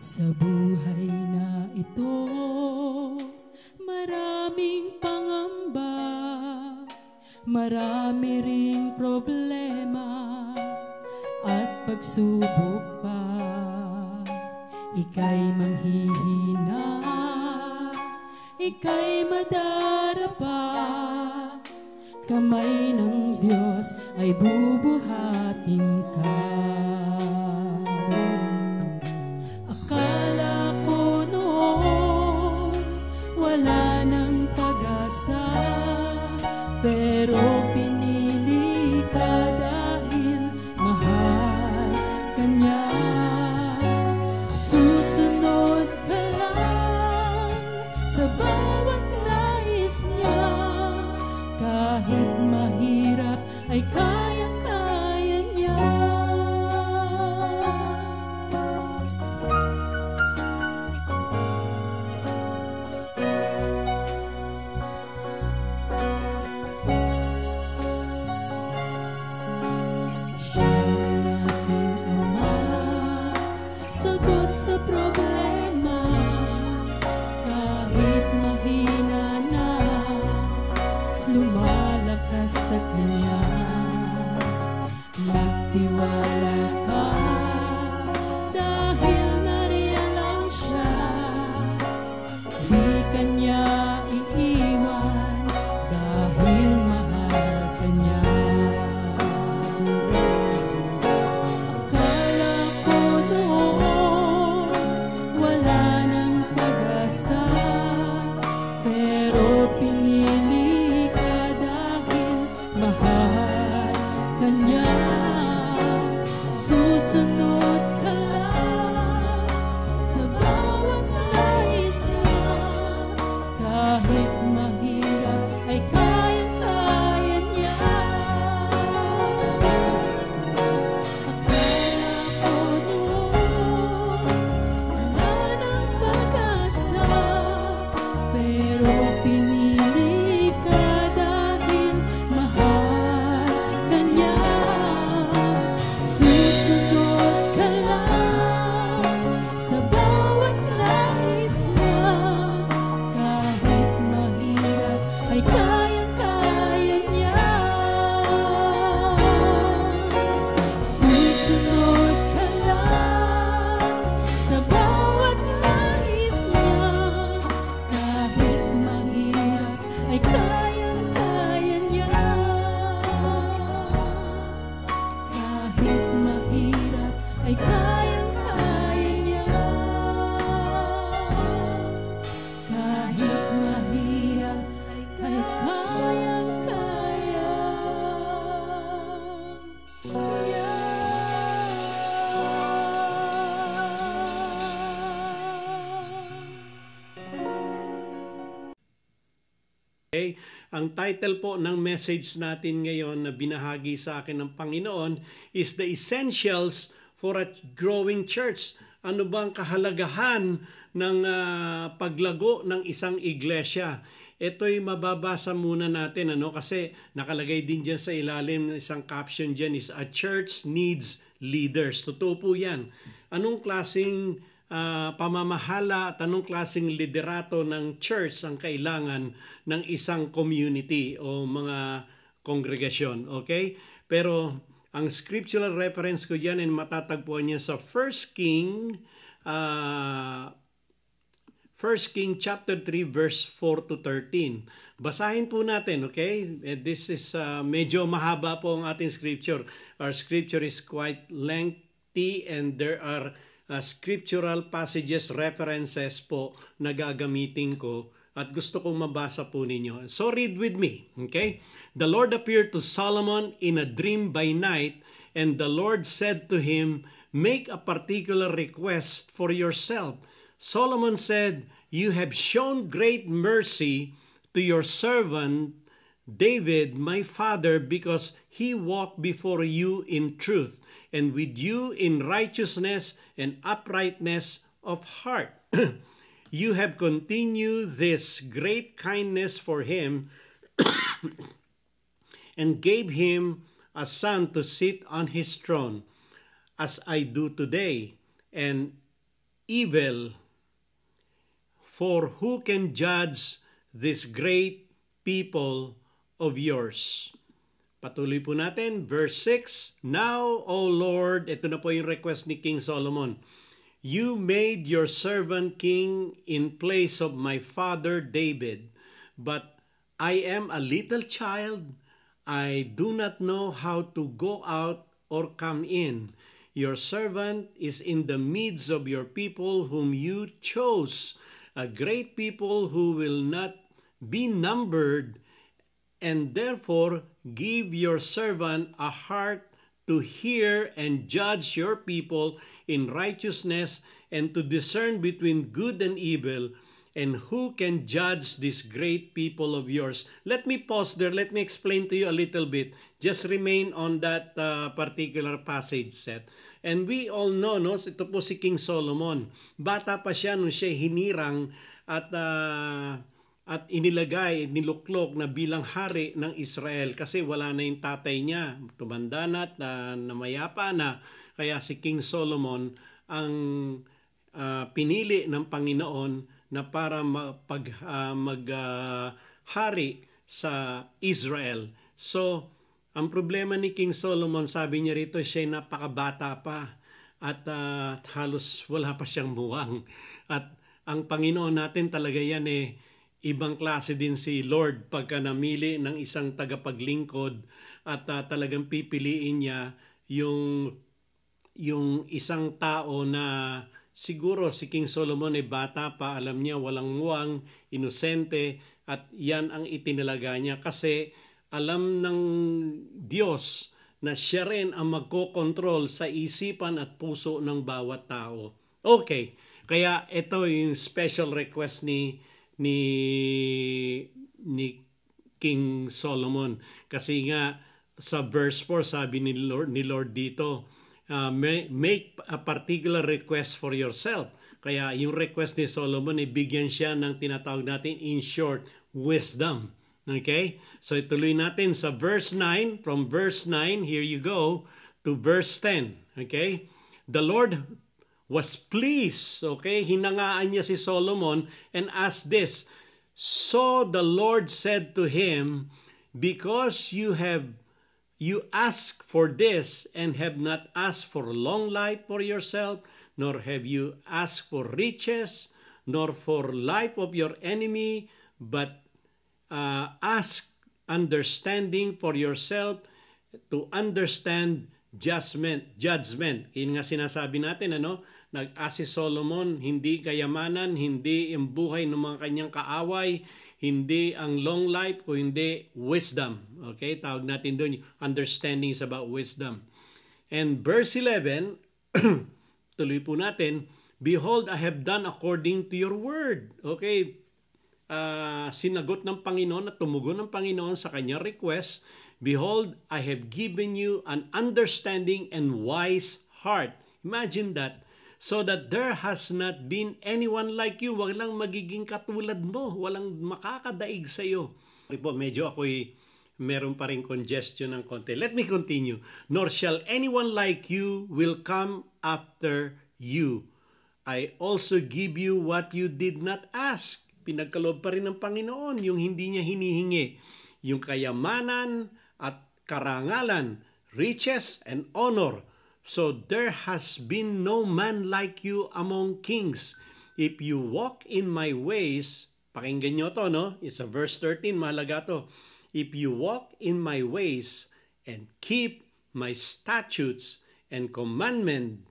Sa buhay na ito, maraming pangamba, marami ring problema at pagsubok pa. Ika'y manghihina, ika'y madarapa, kamay ng Diyos ay bubuhatin ka. Akala ko noon wala nang pag-asa, pero pinili ka dahil mahal ka niya. Susunod ka lang sa bawat nais niya, kahit mahirap ay kayang-kaya niya. Siyang ating Ama, sagot sa problema, kahit mahina na, lumalakas sa Kanya. Magtiwala ka, dahil nariyan lang siya. Di Kanya iiwan, dahil mahal ka niya. Akala ko noon wala nang pag-asa, pero pinili ka dahil mahal ka niya. Susunod ka lang sa bawat nais niya, kahit mahirap ay kayang-kaya niya. Akala ko noon wala nang pag-asa, pero pinili ka dahil mahal ka niya. Susunod ka lang sa bawat nais niya, kahit mahirap ay kayang-kaya niya. Susunod ka lang sa bawat nais niya, kahit mahirap ay kayang-kaya niya. Kahit mahirap ay kayang-kaya niya. Kahit mahirap ay kayang-kaya niya. Okay? Ang title po ng message natin ngayon na binahagi sa akin ng Panginoon is The Essentials for a Growing Church. Ano ba ang kahalagahan ng paglago ng isang iglesia? Ito'y mababasa muna natin kasi nakalagay din dyan sa ilalim ng isang caption dyan is A Church Needs Leaders. Totoo po yan. Anong klaseng pamamahala at anong klaseng liderato ng church ang kailangan ng isang community o mga kongregasyon. Okay? Pero ang scriptural reference ko dyan ay matatagpuan niya sa 1 King chapter 3 verse 4 to 13. Basahin po natin, okay? This is medyo mahaba po ang ating scripture. Our scripture is quite lengthy and there are scriptural passages, references po na gagamitin ko at gusto kong mabasa po ninyo. So read with me, okay? The Lord appeared to Solomon in a dream by night, and the Lord said to him, "Make a particular request for yourself." Solomon said, "You have shown great mercy to your servant David, my father, because he walked before you in truth, and with you in righteousness and uprightness of heart. You have continued this great kindness for him and gave him a son to sit on his throne, as I do today. And evil. For who can judge this great people of yours? Patuloy po natin, verse 6. Now, O Lord, ito na po yung request ni King Solomon. You made your servant king in place of my father David, but I am a little child. I do not know how to go out or come in. Your servant is in the midst of your people whom you chose, a great people who will not be numbered, and therefore give your servant a heart to hear and judge your people in righteousness and to discern between good and evil. And who can judge this great people of yours? Let me pause there. Let me explain to you a little bit. Just remain on that particular passage set. And we all know, no, ito po si King Solomon. Bata pa siya nung siya hinirang at inilagay, niluklok na bilang hari ng Israel kasi wala na yung tatay niya. Tumanda na at namayapa na. Kaya si King Solomon ang pinili ng Panginoon na para maghari sa Israel. So, ang problema ni King Solomon, sabi niya rito, siya napakabata pa at halos wala pa siyang buwang. At ang Panginoon natin talaga yan ibang klase din si Lord pagka namili ng isang tagapaglingkod at talagang pipiliin niya yung isang tao na siguro si King Solomon ay bata pa, alam niya walang muwang, inosente, at yan ang itinalaga niya kasi alam ng Diyos na siya rin ang magkokontrol sa isipan at puso ng bawat tao. Okay, kaya ito yung special request ni King Solomon. Kasi nga sa verse 4 sabi ni Lord dito, make a particular request for yourself. Kaya yung request ni Solomon bigyan siya ng tinatawag natin in short, wisdom. Okay? So ituloy natin sa verse 9. From verse 9, here you go, to verse 10. Okay? The Lord was pleased. Okay? Hinangaan niya si Solomon and asked this. So the Lord said to him, because you ask for this and have not asked for long life for yourself, nor have you asked for riches, nor for life of your enemy, but ask understanding for yourself to understand judgment. Yun nga sinasabi natin, nag-ask si Solomon, hindi kayamanan, hindi ang buhay ng mga kanyang kaaway, hindi ang long life, o hindi wisdom. Okay, tawag natin doon, understanding is about wisdom. And verse 11, tuloy po natin, behold, I have done according to your word. Okay, sinagot ng Panginoon at tumugon ng Panginoon sa kanyang request, behold, I have given you an understanding and wise heart. Imagine that. So that there has not been anyone like you. Walang magiging katulad mo. Walang makakadaig sa iyo. Medyo ako'y meron pa rin congestion ng konti. Let me continue. Nor shall anyone like you will come after you. I also give you what you did not ask. Pinagkaloob pa rin ng Panginoon yung hindi niya hinihingi. Yung kayamanan at karangalan, riches and honor. So there has been no man like you among kings. If you walk in my ways, pakinggan nyo to, no? It's a verse 13, mahalaga to. If you walk in my ways and keep my statutes and commandment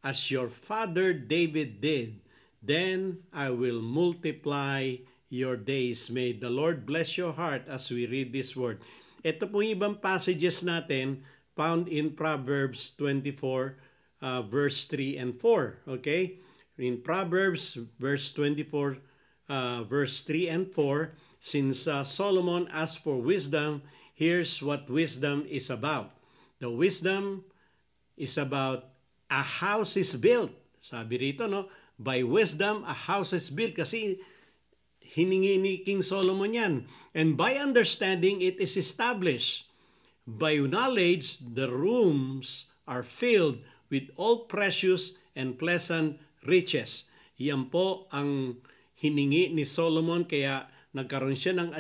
as your father David did, then I will multiply your days. May the Lord bless your heart as we read this word. Ito po yung ibang passages natin found in Proverbs 24, verse 3 and 4. Okay? In Proverbs, verse 24, verse 3 and 4, since Solomon asked for wisdom, here's what wisdom is about. The wisdom is about a house is built. Sabi rito, no? By wisdom, a house is built. Kasi hiningi ni King Solomon yan. And by understanding, it is established. By knowledge, the rooms are filled with all precious and pleasant riches. Yan po ang hiningi ni Solomon, kaya nagkaroon siya ng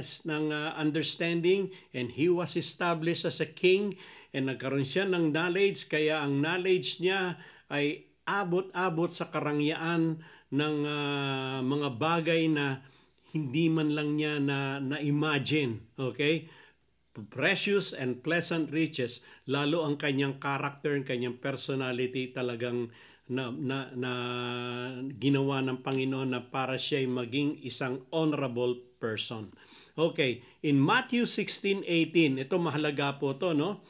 understanding, and he was established as a king, and nagkaroon siya ng knowledge, kaya ang knowledge niya ay abot-abot sa karangyaan ng mga bagay na hindi man lang niya na-imagine. Okay? Precious and pleasant riches, lalo ang kanyang character, kanyang personality talagang na ginawa ng Panginoon na para siya maging isang honorable person. Okay, in Matthew 16:18, ito mahalaga po to, no?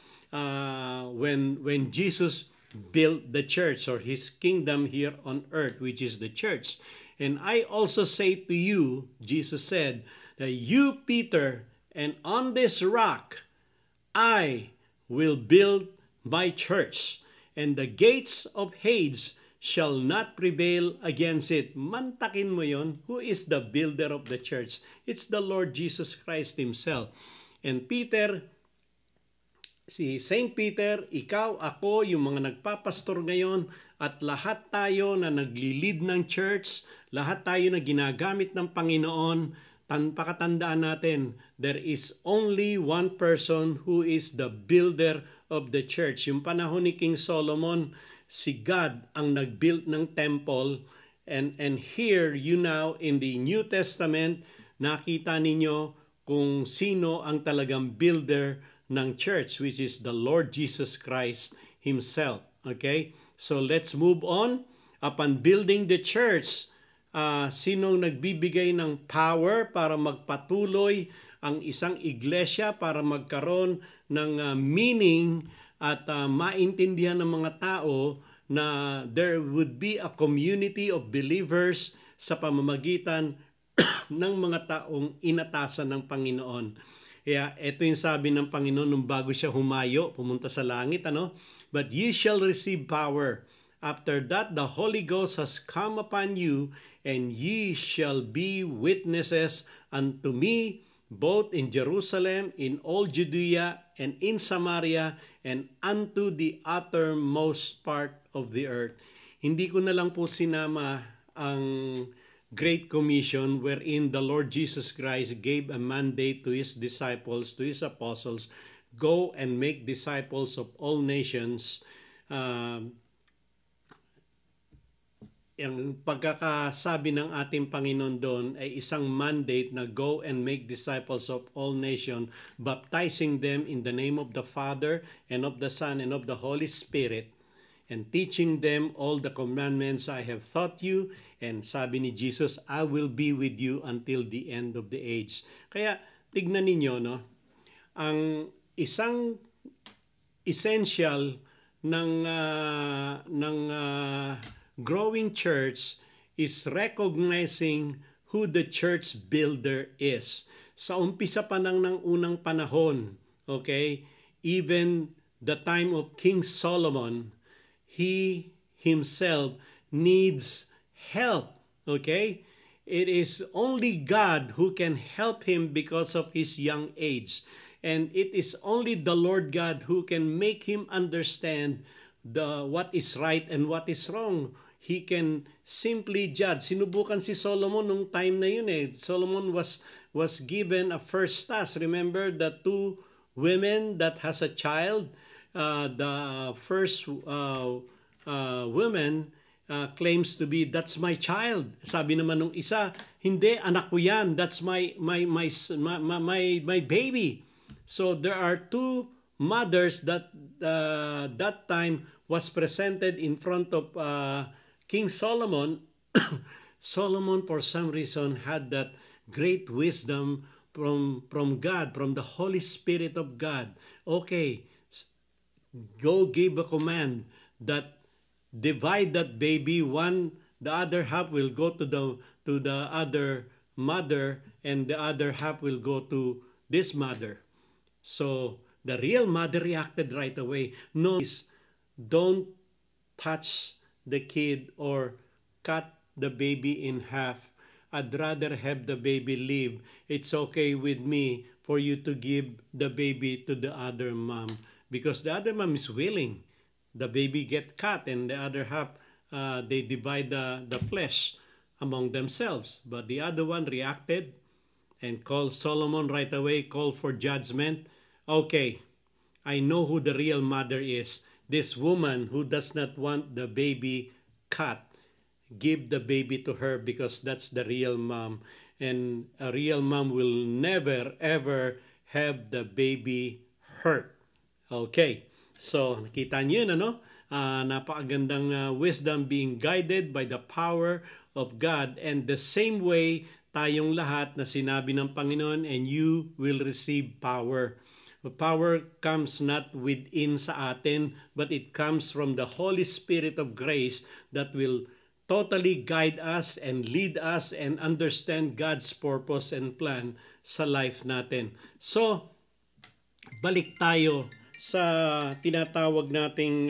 When Jesus built the church or his kingdom here on earth, which is the church. And I also say to you, Jesus said, that you, Peter, and on this rock I will build my church, and the gates of Hades shall not prevail against it. Mantakin mo yon. Who is the builder of the church? It's the Lord Jesus Christ Himself. And Peter, si Saint Peter, ikaw, ako, yung mga nagpapastor ngayon, at lahat tayo na nagli-lead ng church, lahat tayo na ginagamit ng Panginoon, pakatandaan natin, there is only one person who is the builder of the church. Yung panahon ni King Solomon, si God ang nag-build ng temple, and here you now in the New Testament, nakita ninyo kung sino ang talagang builder ng church, which is the Lord Jesus Christ Himself. Okay? So let's move on. Upon building the church, sinong nagbibigay ng power para magpatuloy ang isang iglesia, para magkaroon ng meaning at maintindihan ng mga tao na there would be a community of believers sa pamamagitan ng mga taong inatasan ng Panginoon. Kaya ito yung sabi ng Panginoon nung bago siya humayo, pumunta sa langit, ano? But ye shall receive power. After that, the Holy Ghost has come upon you, and ye shall be witnesses unto me, both in Jerusalem, in all Judea, and in Samaria, and unto the uttermost part of the earth. Hindi ko na lang po sinama ang Great Commission wherein the Lord Jesus Christ gave a mandate to His disciples, to His apostles, go and make disciples of all nations. Ang pagkakasabi ng ating Panginoon doon ay isang mandate na go and make disciples of all nations, baptizing them in the name of the Father and of the Son and of the Holy Spirit, and teaching them all the commandments I have taught you. And sabi ni Jesus, I will be with you until the end of the age. Kaya tignan ninyo, no? Ang isang essential ng growing church is recognizing who the church builder is. Sa umpisa pa ng unang panahon, okay, even the time of King Solomon, he himself needs help, okay? It is only God who can help him because of his young age. And it is only the Lord God who can make him understand what is right and what is wrong. He can simply judge. Sinubukan si Solomon nung time na yun eh. Solomon was given a first task. Remember the two women that has a child? The first woman claims to be, that's my child. Sabi naman nung isa, hindi, anak ko yan. That's my baby. So there are two mothers that that time was presented in front of King Solomon. Solomon, for some reason, had that great wisdom from God, from the Holy Spirit of God. Okay, go give a command that divide that baby. The other half will go to the other mother, and the other half will go to this mother. So the real mother reacted right away. No, don't touch the kid or cut the baby in half. I'd rather have the baby live. It's okay with me for you to give the baby to the other mom, because the other mom is willing. The baby get cut and the other half they divide the flesh among themselves. But the other one reacted and called Solomon right away, called for judgment. Okay, I know who the real mother is. This woman who does not want the baby cut, give the baby to her because that's the real mom. And a real mom will never ever have the baby hurt. Okay, so nakita niyo yun, ano? Napakagandang wisdom being guided by the power of God, and the same way tayong lahat na sinabi ng Panginoon, and you will receive power. The power comes not within sa atin, but it comes from the Holy Spirit of grace that will totally guide us and lead us and understand God's purpose and plan sa life natin. So, balik tayo sa tinatawag nating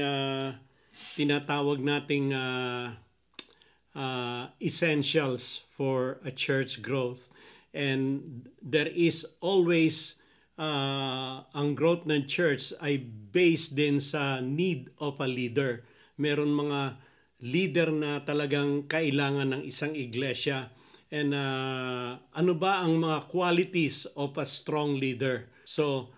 essentials for a church growth. And there is always ang growth ng church ay based din sa need of a leader. Meron mga leader na talagang kailangan ng isang iglesia. And ano ba ang mga qualities of a strong leader? So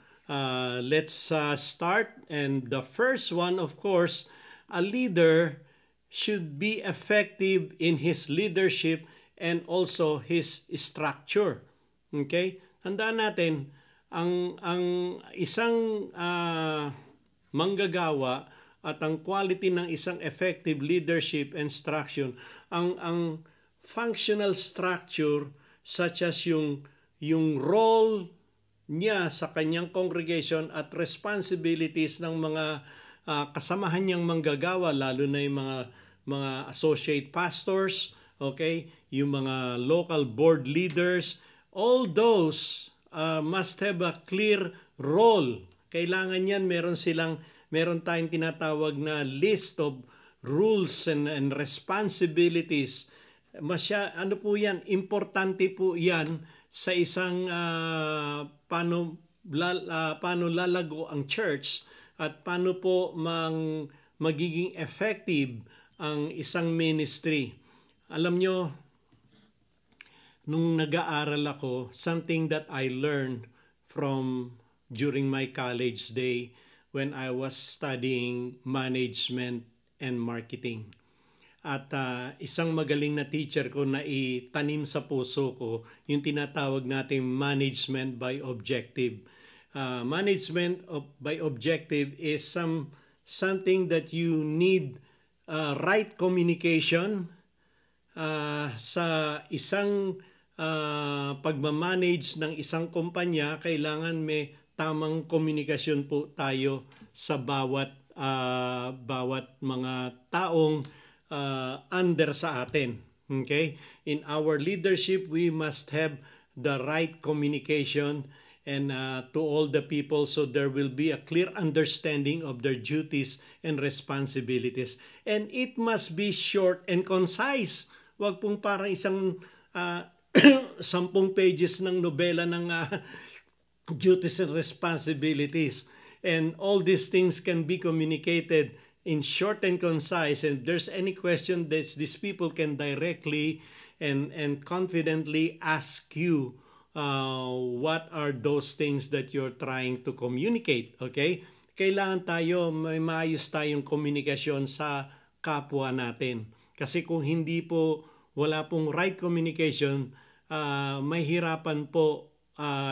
let's start. And the first one, of course, a leader should be effective in his leadership and also his structure. Okay? Tandaan natin, ang isang manggagawa at ang quality ng isang effective leadership and structure, ang functional structure such as yung role niya sa kanyang congregation at responsibilities ng mga kasamahan niyang manggagawa, lalo na yung mga associate pastors, okay, yung mga local board leaders, all those must have a clear role. Kailangan yan, meron tayong tinatawag na list of rules and responsibilities. Ano po yan? Importante po yan sa isang paano lalago ang church at paano po magiging effective ang isang ministry. Alam nyo, nung nag-aaral ako, something that I learned from during my college day when I was studying management and marketing. At isang magaling na teacher ko na itanim sa puso ko, yung tinatawag natin management by objective. Management by objective is something that you need right communication sa isang pagmamanage ng isang kumpanya. Kailangan may tamang komunikasyon po tayo sa bawat mga taong under sa atin. Okay? In our leadership, we must have the right communication and to all the people, so there will be a clear understanding of their duties and responsibilities. And it must be short and concise. Huwag pong parang isang 10 pages ng nobela ng duties and responsibilities. And all these things can be communicated in short and concise, and if there's any question that these people can directly and confidently ask you what are those things that you're trying to communicate. Okay? Kailangan tayo, may maayos tayong komunikasyon sa kapwa natin. Kasi kung hindi po, wala pong right communication, may hirapan po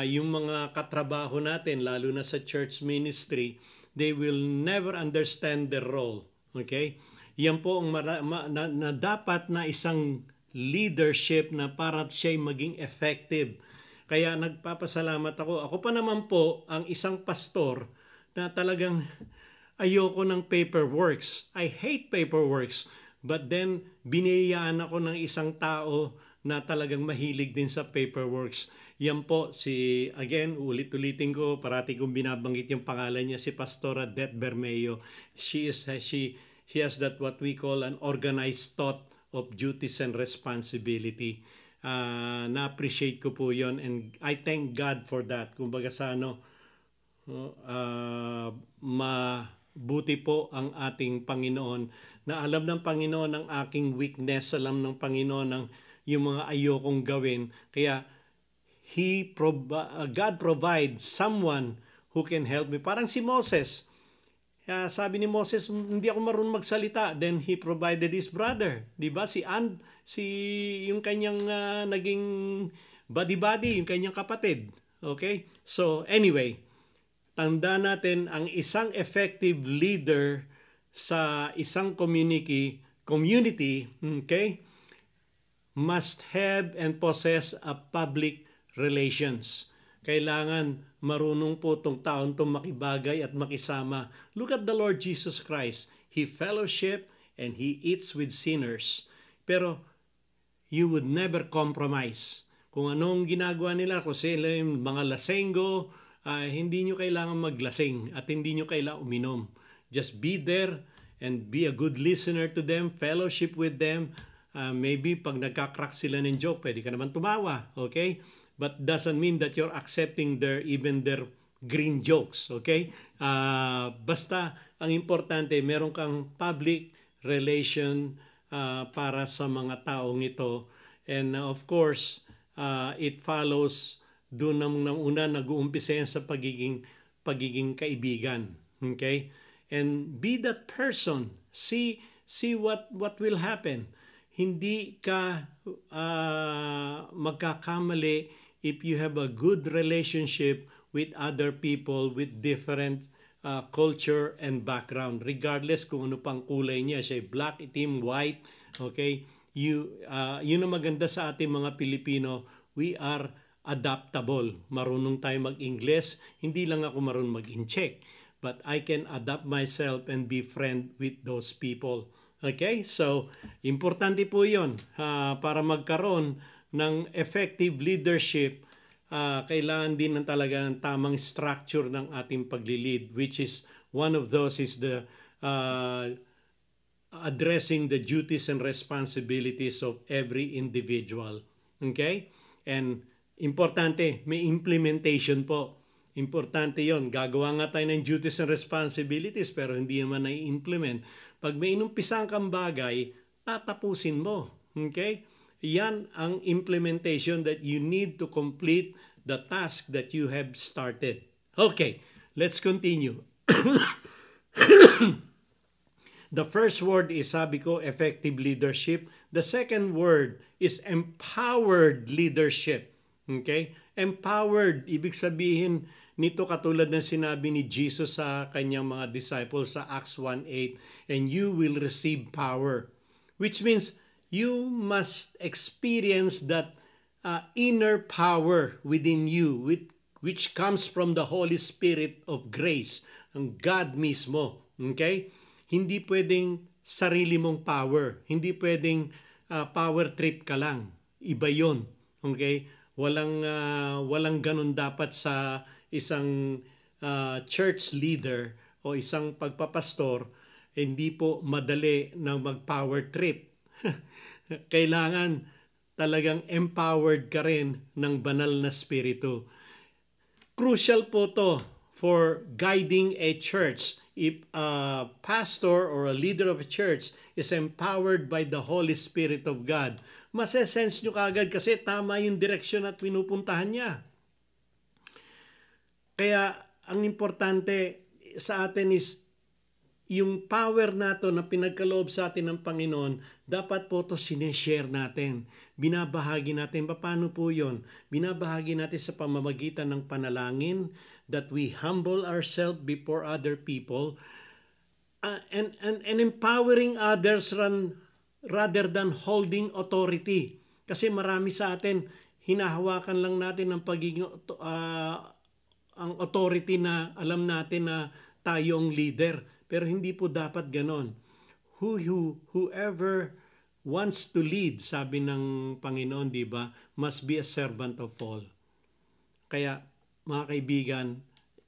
yung mga katrabaho natin, lalo na sa church ministry. They will never understand their role. Okay? Yan po ang na dapat na isang leadership na para siya'y maging effective. Kaya nagpapasalamat ako. Ako pa naman po ang isang pastor na talagang ayoko ng paperworks. I hate paperworks. But then, biniyayaan ako ng isang tao na talagang mahilig din sa paperworks. Yan po again, ulit-ulitin ko, parati kong binabanggit yung pangalan niya, si Pastora Det Bermeo. She has that what we call an organized thought of duties and responsibility. Na-appreciate ko po yon, and I thank God for that. Kumbaga mabuti po ang ating Panginoon na alam ng Panginoon ang aking weakness, alam ng Panginoon ang yung mga ayokong gawin. Kaya God provides someone who can help me. Parang si Moses. Sabi ni Moses, hindi ako marunong magsalita. Then he provided his brother. Diba? Yung kanyang naging buddy-buddy, yung kanyang kapatid. Okay? So anyway, tanda natin ang isang effective leader sa isang community, okay, must have and possess a public relations. Kailangan marunong po itong taon itong makibagay at makisama. Look at the Lord Jesus Christ. He fellowship and He eats with sinners. Pero you would never compromise. Kung anong ginagawa nila, kung sila yung mga lasenggo, hindi nyo kailangan maglasing at hindi nyo kailangan uminom. Just be there and be a good listener to them, fellowship with them. Maybe pag nagkakrak sila ng joke, pwede ka naman tumawa, okay? But doesn't mean that you're accepting even their green jokes, okay? Basta, ang importante, meron kang public relation para sa mga taong ito. And of course, it follows doon nang una nag-uumpisa yan sa pagiging kaibigan. Okay? And be that person. See what will happen. Hindi ka magkakamali if you have a good relationship with other people with different culture and background. Regardless kung ano pang kulay niya. Siya black, itim, white. Okay? Yun ang maganda sa ating mga Pilipino. We are adaptable. Marunong tayo mag-Ingles. Hindi lang ako marunong mag-Incheck. But I can adapt myself and be friend with those people. Okay? So, importante po yun. Para magkaroon ng effective leadership, kailangan din ng talaga ng tamang structure ng ating paglilid, which is one of those is the addressing the duties and responsibilities of every individual. Okay? And importante, may implementation po. Importante yon. Gagawa nga tayo ng duties and responsibilities pero hindi naman na-implement. Pag may inumpisang kang bagay, tatapusin mo. Okay? Yan ang implementation that you need to complete the task that you have started. Okay, let's continue. The first word is, sabi ko, effective leadership. The second word is empowered leadership. Okay? Empowered, ibig sabihin nito katulad ng sinabi ni Jesus sa kanyang mga disciples sa Acts 1:8, and you will receive power. Which means you must experience that inner power within you, which comes from the Holy Spirit of grace, ang God mismo. Okay? Hindi pwedeng sarili mong power. Hindi pwedeng power trip ka lang. Iba yun. Okay? Walang ganun dapat sa isang church leader o isang pagpapastor. Hindi po madali na mag-power trip. Kailangan talagang empowered ka rin ng banal na spiritu. Crucial po to for guiding a church. If a pastor or a leader of a church is empowered by the Holy Spirit of God, masesense nyo kagad kasi tama yung direksyon at pinupuntahan niya. Kaya ang importante sa atin is yung power nato na pinagkaloob sa atin ng Panginoon, dapat po ito sineshare natin. Binabahagi natin. Paano po yun? Binabahagi natin sa pamamagitan ng panalangin, that we humble ourselves before other people, and empowering others rather than holding authority. Kasi marami sa atin, hinahawakan lang natin ang pagiging ang authority na alam natin na tayo ang leader. Pero hindi po dapat ganon. Whoever wants to lead, sabi ng Panginoon, di ba, must be a servant of all. Kaya, mga kaibigan,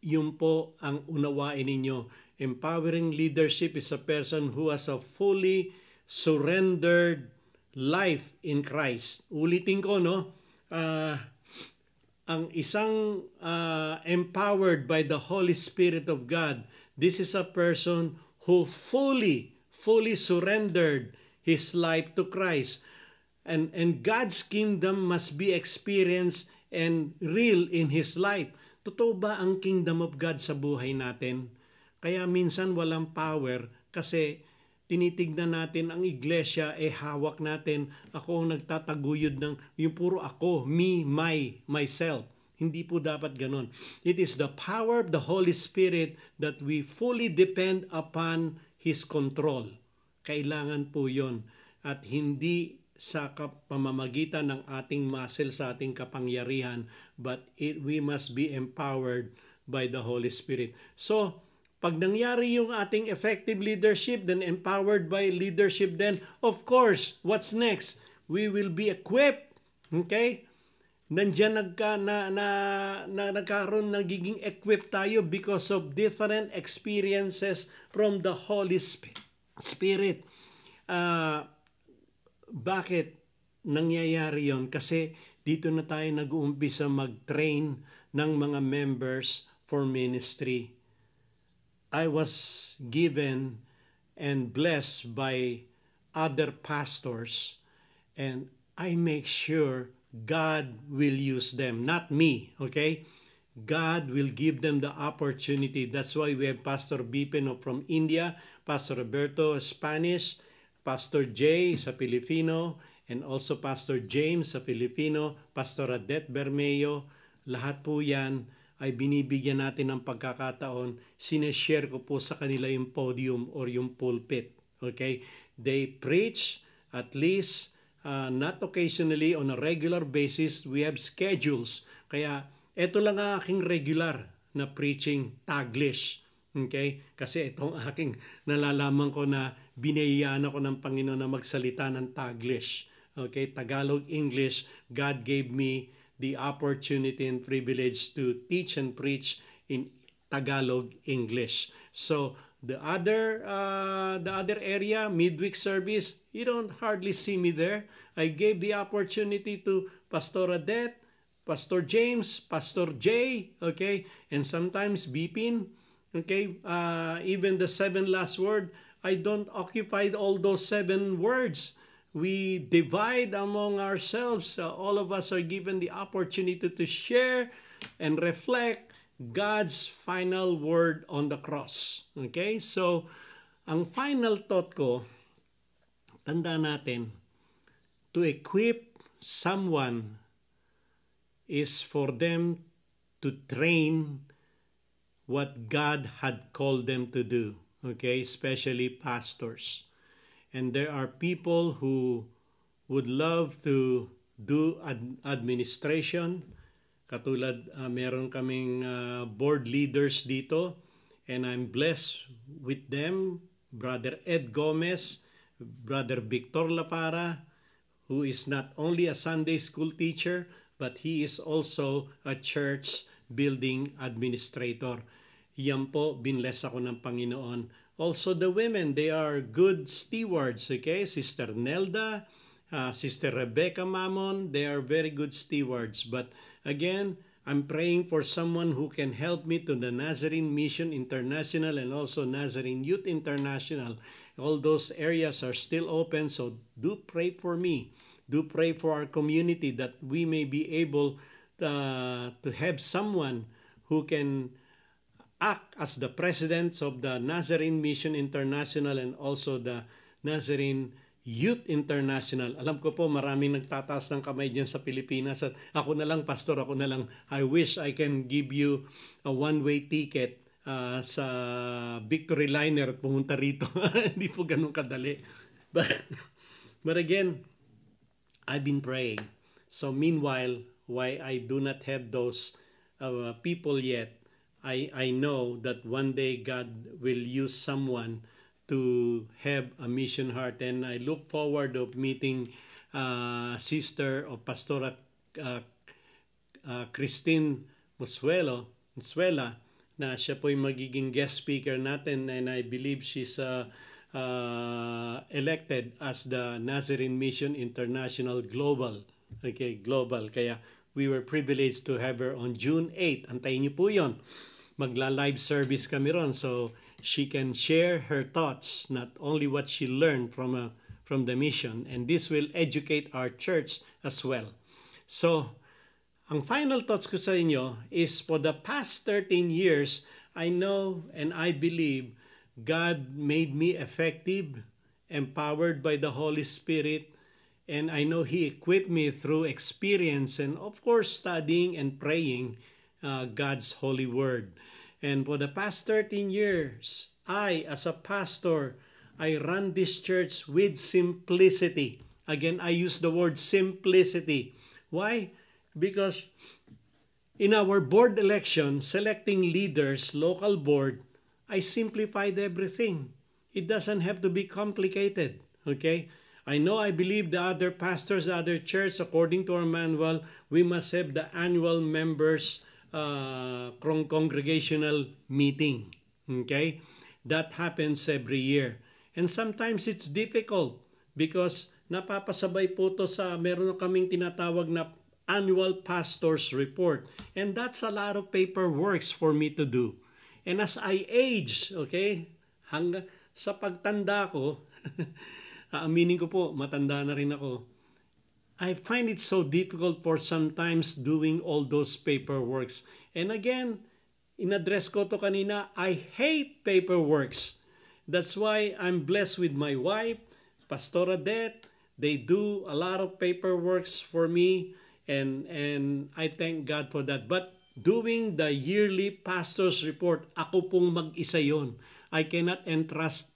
yun po ang unawain ninyo. Empowering leadership is a person who has a fully surrendered life in Christ. Ulitin ko, no? Ang isang empowered by the Holy Spirit of God, this is a person who fully fully surrendered his life to Christ. And God's kingdom must be experienced and real in his life. Totoo ba ang kingdom of God sa buhay natin? Kaya minsan walang power kasi tinitignan natin ang iglesia, hawak natin. Ako ang nagtataguyod ng yung puro ako, me, myself. Hindi po dapat ganun. It is the power of the Holy Spirit that we fully depend upon His control. Kailangan po yon. At hindi sa pamamagitan ng ating muscle, sa ating kapangyarihan, but we must be empowered by the Holy Spirit. So, pag nangyari yung ating effective leadership, then empowered by leadership, then of course, what's next? We will be equipped. Okay? Nandiyan nagkaroon, nagiging equipped tayo because of different experiences from the Holy Spirit. Bakit nangyayari yon? Kasi dito na tayo nag-uumpisa mag-train ng mga members for ministry. I was given and blessed by other pastors, and I make sure God will use them, not me, okay? God will give them the opportunity. That's why we have Pastor Bipino from India, Pastor Roberto, Spanish, Pastor Jay sa Filipino, and also Pastor James sa Filipino, Pastor Adet Bermeo. Lahat po yan ay binibigyan natin ng pagkakataon. Sineshare ko po sa kanila yung podium or yung pulpit. Okay? They preach at least, not occasionally, on a regular basis. We have schedules. Kaya ito lang ang aking regular na preaching, Taglish. Okay? Kasi itong aking nalalaman ko na binayaan ako ng Panginoon na magsalita ng Taglish. Okay? Tagalog, English. God gave me the opportunity and privilege to teach and preach in Tagalog, English. So the other area, midweek service, you don't hardly see me there. I gave the opportunity to Pastor Adet, Pastor James, Pastor Jay, okay, and sometimes Bipin. Okay, even the 7 last word, I don't occupy all those 7 words. We divide among ourselves. All of us are given the opportunity to share and reflect God's final word on the cross. Okay, so ang final thought ko, tanda natin, to equip someone is for them to train what God had called them to do, okay, especially pastors. And there are people who would love to do administration. Katulad, meron kaming board leaders dito, and I'm blessed with them. Brother Ed Gomez, Brother Victor Lapara, who is not only a Sunday school teacher, but he is also a church building administrator. Yan po, binless ako ng Panginoon. Also the women, they are good stewards, okay? Sister Nelda, Sister Rebecca Mamon, they are very good stewards. But again, I'm praying for someone who can help me to the Nazarene Mission International and also Nazarene Youth International. All those areas are still open, so do pray for me. Do pray for our community that we may be able to have someone who can act as the presidents of the Nazarene Mission International and also the Nazarene Youth International. Alam ko po maraming nagtataas ng kamay dyan sa Pilipinas at ako na lang, pastor, ako na lang. I wish I can give you a one-way ticket sa Victory Liner at pumunta rito. Hindi po ganun kadali. But again, I've been praying. So meanwhile, why I do not have those people yet, I know that one day God will use someone to have a mission heart, and I look forward of meeting Sister of Pastora Christine Musuela, na siya po yung magiging guest speaker natin, and I believe she's elected as the Nazarene Mission International Global. Okay, global. Kaya we were privileged to have her on June 8. Antayin niyo po yun. Magla-live service kami ron. So, she can share her thoughts, not only what she learned from the mission, and this will educate our church as well. So, ang final thoughts ko sa inyo is for the past 13 years, I know and I believe God made me effective, empowered by the Holy Spirit, and I know He equipped me through experience and of course studying and praying God's holy word. And for the past 13 years, I as a pastor, I run this church with simplicity. Again, I use the word simplicity. Why? Because in our board election, selecting leaders, local board, I simplified everything. It doesn't have to be complicated. Okay? I know I believe the other pastors, the other church, according to our manual, we must have the annual members congregational meeting. Okay? That happens every year. And sometimes it's difficult because napapasabay po to sa meron kaming tinatawag na annual pastor's report. And that's a lot of paperwork for me to do. And as I age, okay, hanggang sa pagtanda ko, aaminin ko po, matanda na rin ako, I find it so difficult for sometimes doing all those paperworks. And again, in-address ko to kanina, I hate paperworks. That's why I'm blessed with my wife, Pastor Adet. They do a lot of paperworks for me, and I thank God for that. But doing the yearly pastor's report, ako pong mag-isa yon. I cannot entrust,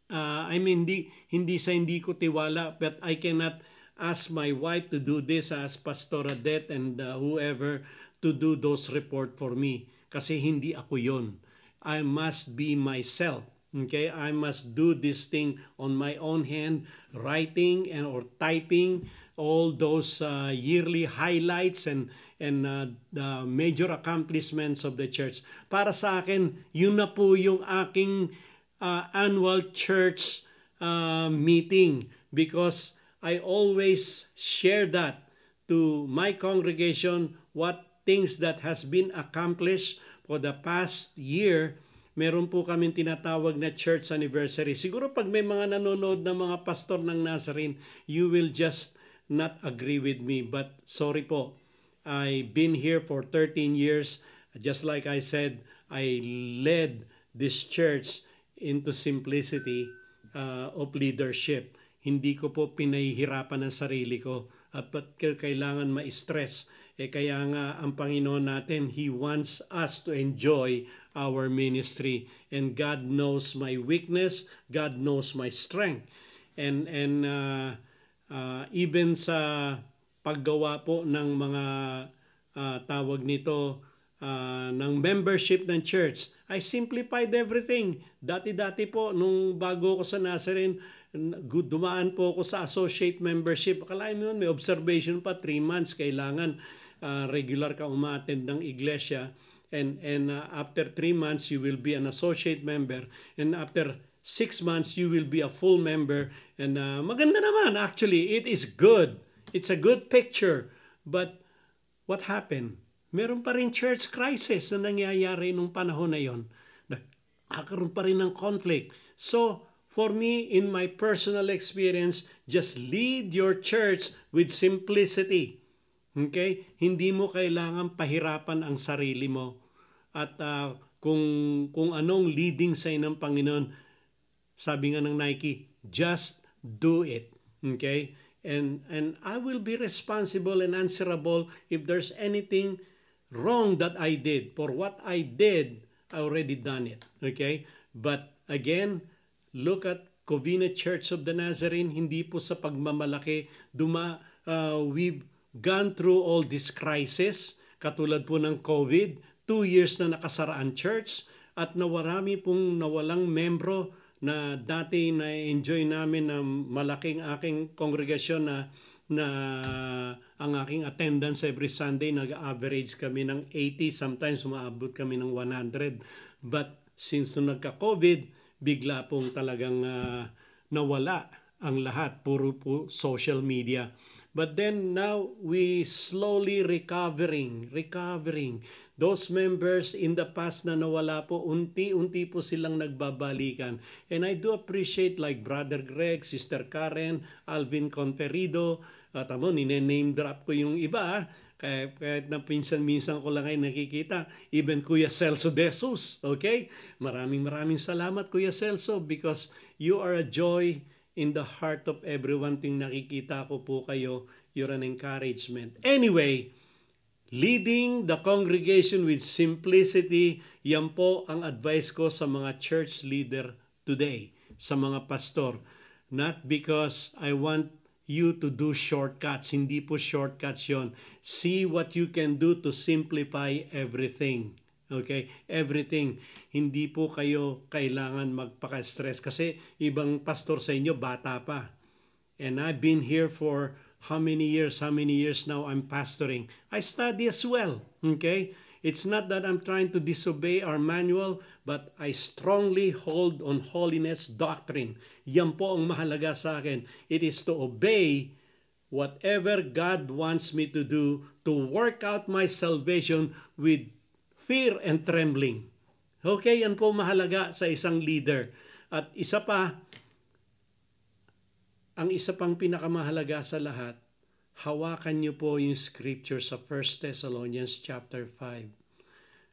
hindi ko tiwala, but I cannot ask my wife to do this, as Pastor Adet and whoever to do those report for me. Kasi hindi ako yon. I must be myself. Okay, I must do this thing on my own hand, writing or typing all those yearly highlights and the major accomplishments of the church. Para sa akin, yun na po yung aking annual church meeting, because I always share that to my congregation, what things that has been accomplished for the past year. Meron po kaming tinatawag na church anniversary. Siguro pag may mga nanonood na mga pastor ng Nazarene, you will just not agree with me. But sorry po, I've been here for 13 years. Just like I said, I led this church into simplicity of leadership. Hindi ko po pinahihirapan ang sarili ko at kailangan ma-stress. Kaya nga ang Panginoon natin, He wants us to enjoy our ministry, and God knows my weakness, God knows my strength, and even sa paggawa po ng mga tawag nito ng membership ng church, I simplified everything. Dati po nung bago ko sa Nazarene, dumaan po ako sa associate membership. Akalain mo yun, may observation pa, 3 months kailangan regular ka umattend ng iglesia. And after 3 months, you will be an associate member. And after 6 months, you will be a full member. And maganda naman, actually. It is good. It's a good picture. But what happened? Meron pa rin church crisis na nangyayari nung panahon na yon. Nagkakaroon pa rin ng conflict. So, for me, in my personal experience, just lead your church with simplicity. Okay? Hindi mo kailangan pahirapan ang sarili mo. At kung anong leading sa ng Panginoon, sabi nga ng Nike, just do it. Okay? And I will be responsible and answerable if there's anything wrong that I did. For what I did, I already done it. Okay? But again, look at Covina Church of the Nazarene, hindi po sa pagmamalaki. We've gone through all this crisis, katulad po ng COVID, 2 years na nakasara ang church, at nawarami pong nawalang membro na dati na-enjoy namin na malaking aking kongregasyon na ang aking attendance every Sunday, nag-average kami ng 80, sometimes umaabot kami ng 100. But since nagka-COVID, bigla pong talagang nawala ang lahat, puro po social media. But then now we slowly recovering. Those members in the past na nawala po, unti-unti po silang nagbabalikan. And I do appreciate like Brother Greg, Sister Karen, Alvin Conferido, at name drop ko yung iba, kahit na minsan ko lang ay nakikita, even Kuya Celso De Jesus, okay? Maraming salamat Kuya Celso, because you are a joy in the heart of everyone. Ting nakikita ko po kayo, you're an encouragement. Anyway, leading the congregation with simplicity, yan po ang advice ko sa mga church leader today, sa mga pastor. Not because I want you to do shortcuts. Hindi po shortcuts yon. See what you can do to simplify everything. Okay? Everything. Hindi po kayo kailangan magpaka-stress kasi ibang pastor sa inyo bata pa. And I've been here for how many years now I'm pastoring. I study as well. Okay? It's not that I'm trying to disobey our manual, but I strongly hold on holiness doctrine. Yan po ang mahalaga sa akin. It is to obey whatever God wants me to do to work out my salvation with fear and trembling. Okay, yan po mahalaga sa isang leader. At ang isa pang pinakamahalaga sa lahat, hawakan niyo po yung scripture sa 1 Thessalonians chapter 5.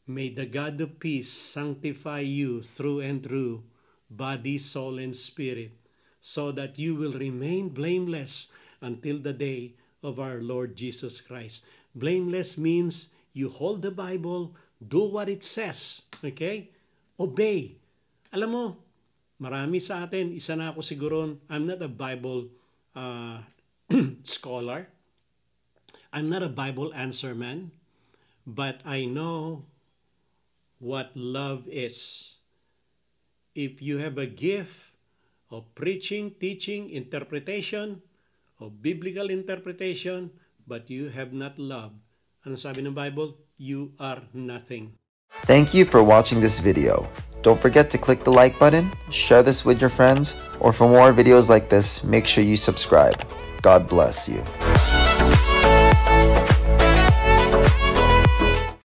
May the God of peace sanctify you through and through, body, soul, and spirit, so that you will remain blameless until the day of our Lord Jesus Christ. Blameless means you hold the Bible, do what it says, okay? Obey. Alam mo, marami sa atin, isa na ako siguro, I'm not a Bible scholar. I'm not a Bible answer man, but I know what love is. If you have a gift of preaching, teaching, interpretation, of biblical interpretation, but you have not love, ano sabi ng Bible? You are nothing. Thank you for watching this video. Don't forget to click the like button, share this with your friends, or for more videos like this, make sure you subscribe. God bless you.